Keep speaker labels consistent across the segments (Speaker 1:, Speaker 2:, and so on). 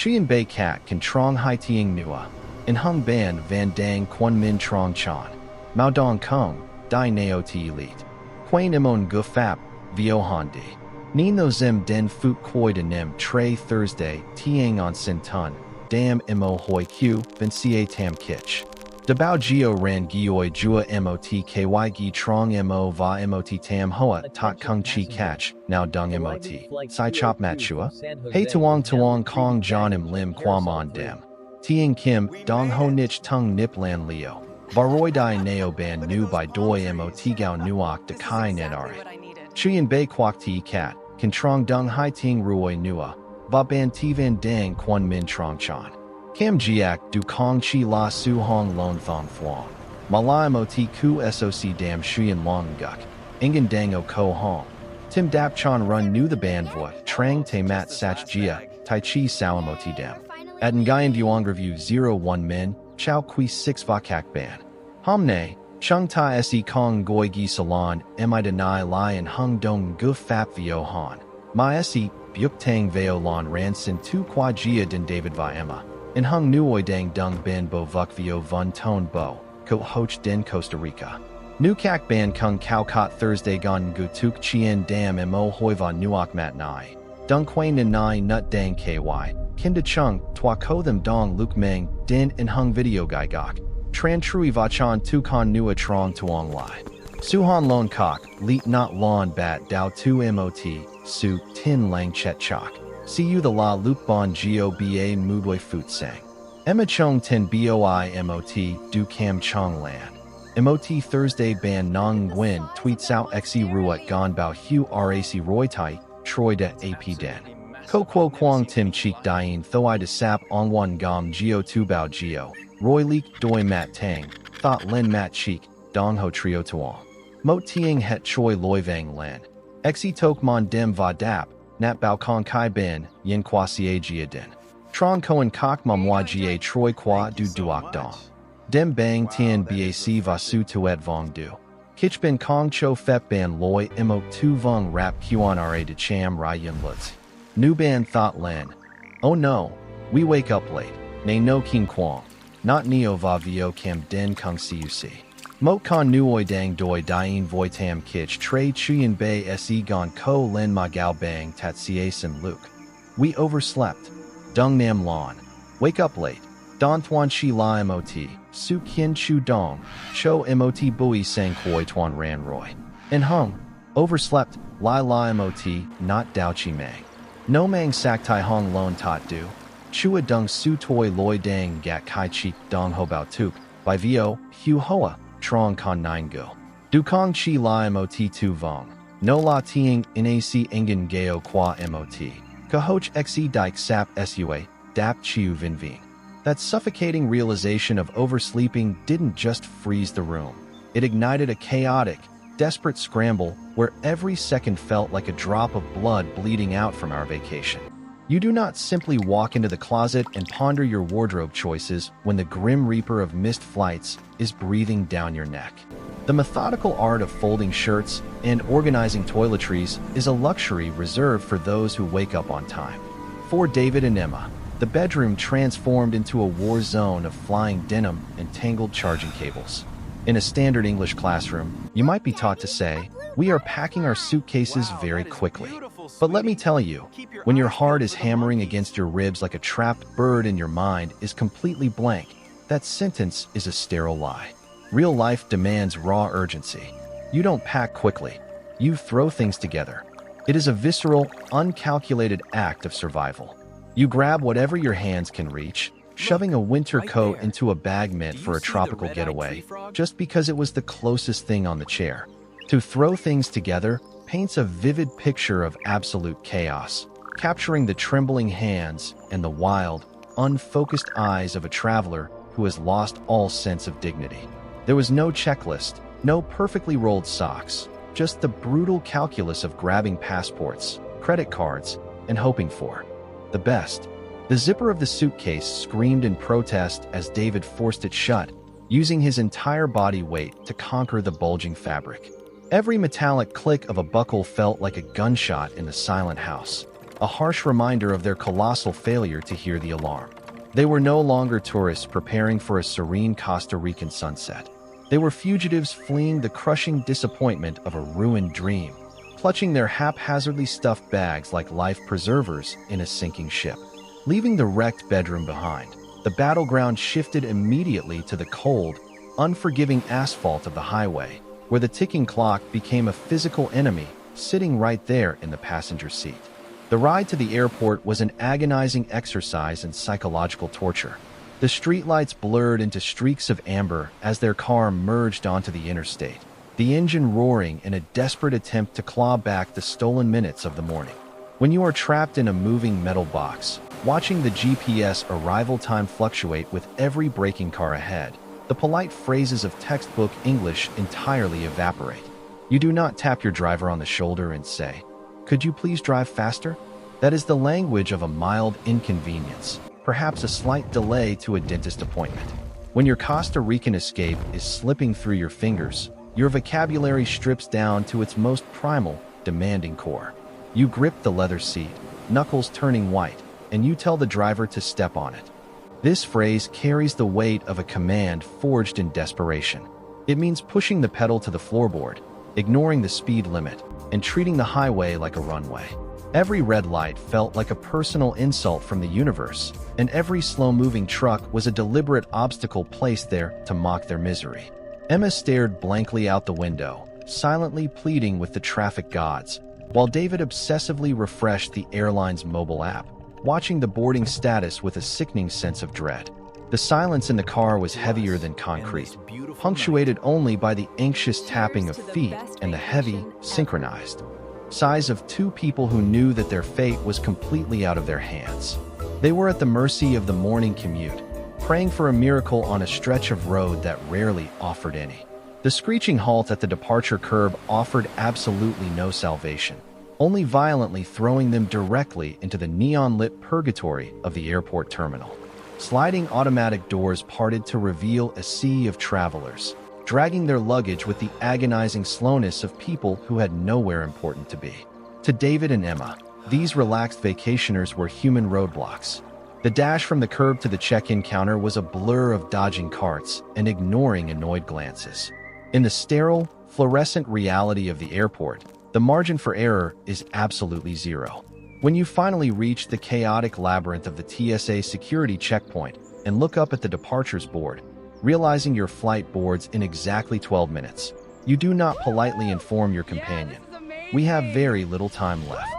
Speaker 1: Chuyen Bay Cat Can Trong Hai Tieng Nua. In Hung Ban Van Dang Quan Min Trong Chan. Mao Dong Kong, Dai Nao Ti Elite. Quain Imon Gu Fap, Vio Hondi. Nino Zim Den Fut Koi De Nim Tre Thursday, Tiang On Sin Tun, Dam Mo Hoi Q, Vincie Tam Kitch. Dabao Geo Ran Gioi Jua Mot Ky Gi Trong Mo Va Mot Tam Hoa Tot Kung Chi Catch, Now Dung Mot. Sai Chop Mat Chua. Hey Tuong Kong John Im Lim Quam On Dem. Tiang Kim, Dong Ho Nich Tung Nip Lan Leo. Baroi Dai Nao Ban Nu By Doi Mot Gao Nuok De Kai Nedare. Chuyen Bay Quoc Ti Cat. Can Trong Dung Hai Ting Ruoi Nua, Va Ban Ti Van Dang Quan Min Trong Chan. Cam Giak Du Kong Chi La Su Hong Lon Thong Thuong. Malai Mot Ku Soc Dam Shuyen Long Guk. Ingen Dang O Ko Hong. Tim Dap Chan Run Nu The Ban Voi, Trang Te Mat Sach Jia, Tai Chi Sao Mot Dam. At Ngayan Duong Review 01 Min, Chow Kui 6 Vakak Ban. Homne, Chung Tai Se Kong Goi Gi Salon, Mi Denai Lai and Hung Dong Gu Fap Vio Han. Ma Se, Byuk Tang Veo Lon Ransin Tu Qua Jia Den David Va Emma. In Hung Nuoi Dang Dung Ben Bo Vuk Vio Vun Tone Bo, Ko Hoch Den Costa Rica. Nu Kak Ban Kung Kao Kot Thursday Gon Gu Tuk Chien Dam Mo Hoi Va Nuok Mat Nai. Dung Quain Nai Nut Dang KY. Kinda Chung, Twa Ko Them Dong Luke Meng, Din and Hung Video Gai Gok. Tran Trui Vachan Tu Kon Nua Trong Tuong Lai. Suhan Lon Kok, Leet Not Lon Bat Dao Tu Mot, Su, Tin Lang Chet Chok. See you the La Luke Bon Geo Ba Mudway Foot Sang. Emma Chong Tin Boi Mot, Du Cam Chong Lan. Mot Thursday Ban Nong Nguyen Tweets Out Xe Ruat Gon Bao Hu Rac Roy Tai, Troy De AP Den. Ko Quo Quang Tim Cheek Dien Thoi De Sap On One Gom Geo Tu Bao Geo. Roy Leek Doi Mat Tang, Thought Lin Mat Cheek, Dong Ho Trio Tuong. Mo Tiang Het Choi Loi Vang Len. Xe Tok Mon Dem Va Dap, Nat Bao Kong Kai Ben, Yin Qua Sia Jia Den. Tron Koen Kok Mamwa Jia Troy Qua Du Duok Dong. Dem Bang Tien Bac Va Su Tuet Vong Du. Kich Ben Kong Cho Fep Ban Loi Mo Tu Vong Rap Quan Ra De Cham Rai Yin Lutz. Nu Ban Thought Len. Oh no, we wake up late. Nay no King Quang. Not Neo Va Vio Cam Den Kung Cuc. Mot Con Nuoi Dang Doi Dien Voi Tam Kich Tre Chuyen Bay Se Gon Ko Len Ma Gao Bang Tat Sia Sim Luke. We overslept. Dung Nam Lon. Wake up late. Don Thuan Chi La Mot. Su Kien Chu Dong. Cho Mot Bui Sang Koi Tuan Ran Roy. And Hung. Overslept. Lai La Mot. Not Dao Chi Mang. No Mang Sak Tai Hong Lon Tot Du. Chua Dung Su Toi Loi Dang Gat Kai Chi Dong Ho Bao Tuk, by Vio, Hu Hoa, Trong Con Nine Go. Du Kong Chi La Mot Tu Vong, No La Tieng Nac Ingen Gao Qua Mot, Kahoch Xe Dike Sap Sua, Dap Chiu Vin Ving. That suffocating realization of oversleeping didn't just freeze the room. It ignited a chaotic, desperate scramble where every second felt like a drop of blood bleeding out from our vacation. You do not simply walk into the closet and ponder your wardrobe choices when the grim reaper of missed flights is breathing down your neck. The methodical art of folding shirts and organizing toiletries is a luxury reserved for those who wake up on time. For David and Emma, the bedroom transformed into a war zone of flying denim and tangled charging cables. In a standard English classroom, you might be taught to say, "We are packing our suitcases very quickly." But let me tell you, when your heart is hammering against your ribs like a trapped bird and your mind is completely blank, that sentence is a sterile lie. Real life demands raw urgency. You don't pack quickly. You throw things together. It is a visceral, uncalculated act of survival. You grab whatever your hands can reach, shoving a winter coat into a bag meant for a tropical getaway, just because it was the closest thing on the chair. To throw things together paints a vivid picture of absolute chaos, capturing the trembling hands and the wild, unfocused eyes of a traveler who has lost all sense of dignity. There was no checklist, no perfectly rolled socks, just the brutal calculus of grabbing passports, credit cards, and hoping for the best. The zipper of the suitcase screamed in protest as David forced it shut, using his entire body weight to conquer the bulging fabric. Every metallic click of a buckle felt like a gunshot in the silent house. a harsh reminder of their colossal failure to hear the alarm. They were no longer tourists preparing for a serene Costa Rican sunset. They were fugitives fleeing the crushing disappointment of a ruined dream, clutching their haphazardly stuffed bags like life preservers in a sinking ship. Leaving the wrecked bedroom behind, the battleground shifted immediately to the cold, unforgiving asphalt of the highway, where the ticking clock became a physical enemy sitting right there in the passenger seat. The ride to the airport was an agonizing exercise in psychological torture. The streetlights blurred into streaks of amber as their car merged onto the interstate, the engine roaring in a desperate attempt to claw back the stolen minutes of the morning. When you are trapped in a moving metal box, watching the GPS arrival time fluctuate with every braking car ahead, the polite phrases of textbook English entirely evaporate. You do not tap your driver on the shoulder and say, "Could you please drive faster?" That is the language of a mild inconvenience, perhaps a slight delay to a dentist appointment. When your Costa Rican escape is slipping through your fingers, your vocabulary strips down to its most primal, demanding core. You grip the leather seat, knuckles turning white, and you tell the driver to step on it. This phrase carries the weight of a command forged in desperation. It means pushing the pedal to the floorboard, ignoring the speed limit, and treating the highway like a runway. Every red light felt like a personal insult from the universe, and every slow-moving truck was a deliberate obstacle placed there to mock their misery. Emma stared blankly out the window, silently pleading with the traffic gods, while David obsessively refreshed the airline's mobile app, watching the boarding status with a sickening sense of dread. The silence in the car was heavier than concrete, punctuated only by the anxious tapping of feet and the heavy, synchronized sighs of two people who knew that their fate was completely out of their hands. They were at the mercy of the morning commute, praying for a miracle on a stretch of road that rarely offered any. The screeching halt at the departure curb offered absolutely no salvation, only violently throwing them directly into the neon-lit purgatory of the airport terminal. Sliding automatic doors parted to reveal a sea of travelers, dragging their luggage with the agonizing slowness of people who had nowhere important to be. To David and Emma, these relaxed vacationers were human roadblocks. The dash from the curb to the check-in counter was a blur of dodging carts and ignoring annoyed glances. In the sterile, fluorescent reality of the airport, the margin for error is absolutely zero. When you finally reach the chaotic labyrinth of the TSA security checkpoint and look up at the departures board, realizing your flight boards in exactly 12 minutes, you do not politely inform your companion, "We have very little time left."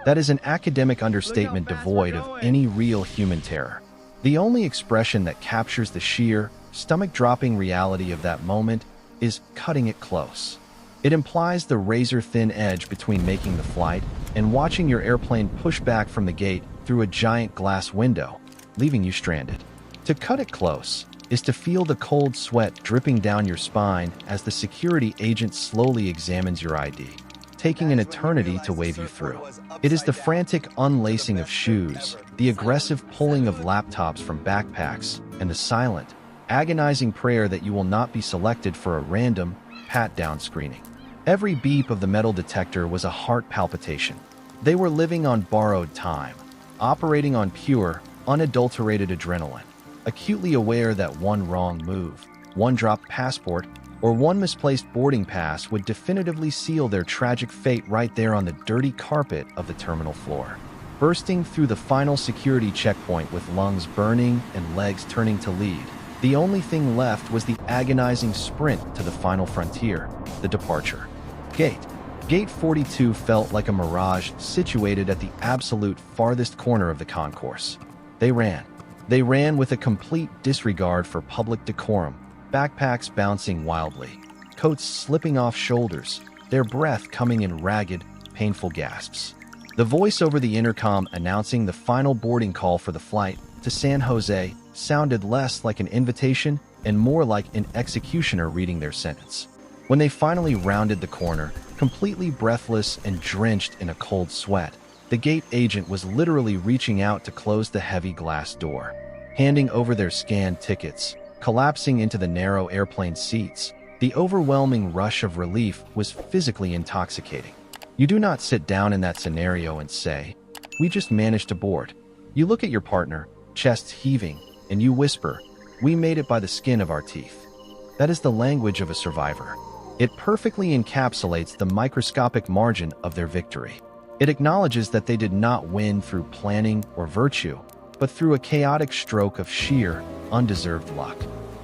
Speaker 1: That is an academic understatement devoid of any real human terror. The only expression that captures the sheer, stomach-dropping reality of that moment is "cutting it close." It implies the razor-thin edge between making the flight and watching your airplane push back from the gate through a giant glass window, leaving you stranded. To cut it close is to feel the cold sweat dripping down your spine as the security agent slowly examines your ID, taking an eternity to wave you through. It is the frantic unlacing of shoes, the aggressive pulling of laptops from backpacks, and the silent, agonizing prayer that you will not be selected for a random, pat-down screening. Every beep of the metal detector was a heart palpitation. They were living on borrowed time, operating on pure, unadulterated adrenaline, acutely aware that one wrong move, one dropped passport, or one misplaced boarding pass would definitively seal their tragic fate right there on the dirty carpet of the terminal floor. Bursting through the final security checkpoint with lungs burning and legs turning to lead, the only thing left was the agonizing sprint to the final frontier, the departure gate. Gate 42 felt like a mirage situated at the absolute farthest corner of the concourse. They ran. They ran with a complete disregard for public decorum, backpacks bouncing wildly, coats slipping off shoulders, their breath coming in ragged, painful gasps. The voice over the intercom announcing the final boarding call for the flight to San Jose sounded less like an invitation and more like an executioner reading their sentence. When they finally rounded the corner, completely breathless and drenched in a cold sweat, the gate agent was literally reaching out to close the heavy glass door, handing over their scanned tickets, collapsing into the narrow airplane seats. The overwhelming rush of relief was physically intoxicating. You do not sit down in that scenario and say, "We just managed to board." You look at your partner, chest heaving, and you whisper, "We made it by the skin of our teeth." That is the language of a survivor. It perfectly encapsulates the microscopic margin of their victory. It acknowledges that they did not win through planning or virtue, but through a chaotic stroke of sheer, undeserved luck.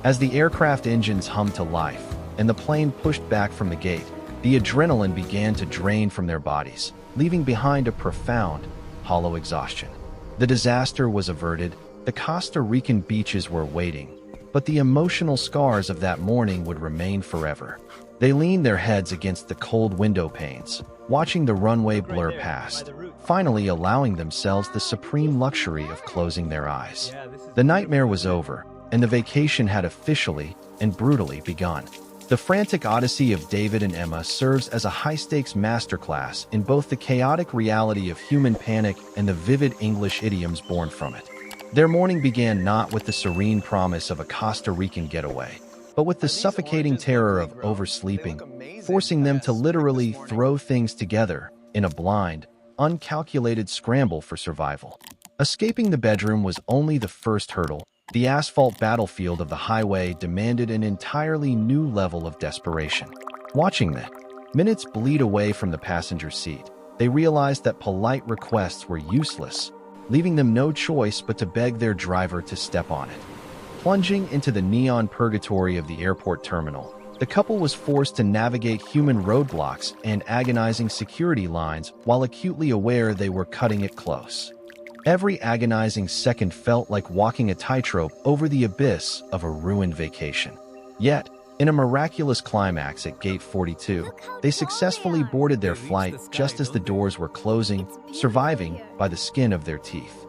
Speaker 1: As the aircraft engines hummed to life and the plane pushed back from the gate, the adrenaline began to drain from their bodies, leaving behind a profound, hollow exhaustion. The disaster was averted, the Costa Rican beaches were waiting, but the emotional scars of that morning would remain forever. They leaned their heads against the cold window panes, watching the runway blur past, finally allowing themselves the supreme luxury of closing their eyes. The nightmare was over, and the vacation had officially and brutally begun. The frantic odyssey of David and Emma serves as a high-stakes masterclass in both the chaotic reality of human panic and the vivid English idioms born from it. Their morning began not with the serene promise of a Costa Rican getaway, but with the suffocating terror of oversleeping, forcing them to literally throw things together in a blind, uncalculated scramble for survival. Escaping the bedroom was only the first hurdle. The asphalt battlefield of the highway demanded an entirely new level of desperation. Watching the minutes bleed away from the passenger seat, they realized that polite requests were useless, leaving them no choice but to beg their driver to step on it. Plunging into the neon purgatory of the airport terminal, the couple was forced to navigate human roadblocks and agonizing security lines while acutely aware they were cutting it close. Every agonizing second felt like walking a tightrope over the abyss of a ruined vacation. Yet, in a miraculous climax at Gate 42, they successfully boarded their flight just as the doors were closing, surviving by the skin of their teeth.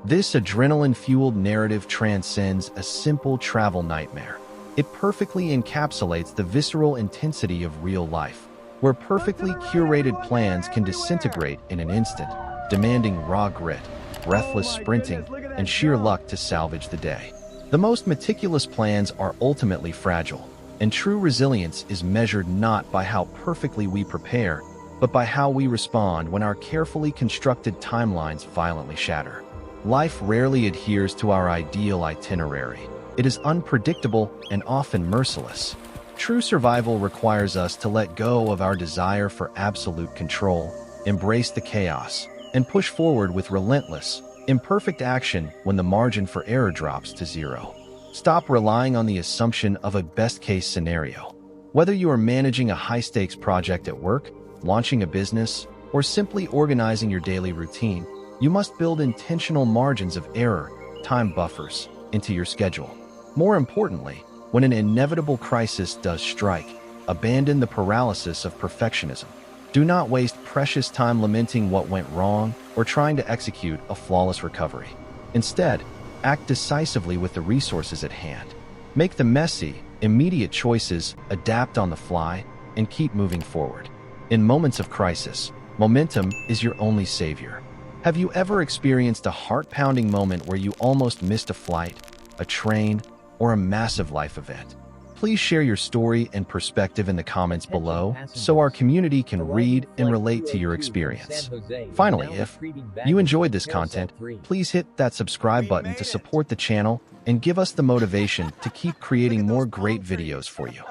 Speaker 1: This adrenaline-fueled narrative transcends a simple travel nightmare. It perfectly encapsulates the visceral intensity of real life, where perfectly curated plans can disintegrate in an instant, demanding raw grit, breathless sprinting, and sheer luck to salvage the day. The most meticulous plans are ultimately fragile, and true resilience is measured not by how perfectly we prepare, but by how we respond when our carefully constructed timelines violently shatter. Life rarely adheres to our ideal itinerary. It is unpredictable and often merciless. True survival requires us to let go of our desire for absolute control, embrace the chaos, and push forward with relentless, imperfect action when the margin for error drops to zero. Stop relying on the assumption of a best-case scenario. Whether you are managing a high-stakes project at work, launching a business, or simply organizing your daily routine, you must build intentional margins of error, time buffers, into your schedule. More importantly, when an inevitable crisis does strike, abandon the paralysis of perfectionism. Do not waste precious time lamenting what went wrong or trying to execute a flawless recovery. Instead, act decisively with the resources at hand. Make the messy, immediate choices, adapt on the fly, and keep moving forward. In moments of crisis, momentum is your only savior. Have you ever experienced a heart-pounding moment where you almost missed a flight, a train, or a massive life event? Please share your story and perspective in the comments below so our community can read and relate to your experience. Finally, if you enjoyed this content, please hit that subscribe button to support the channel and give us the motivation to keep creating more great videos for you.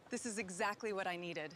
Speaker 2: This is exactly what I needed.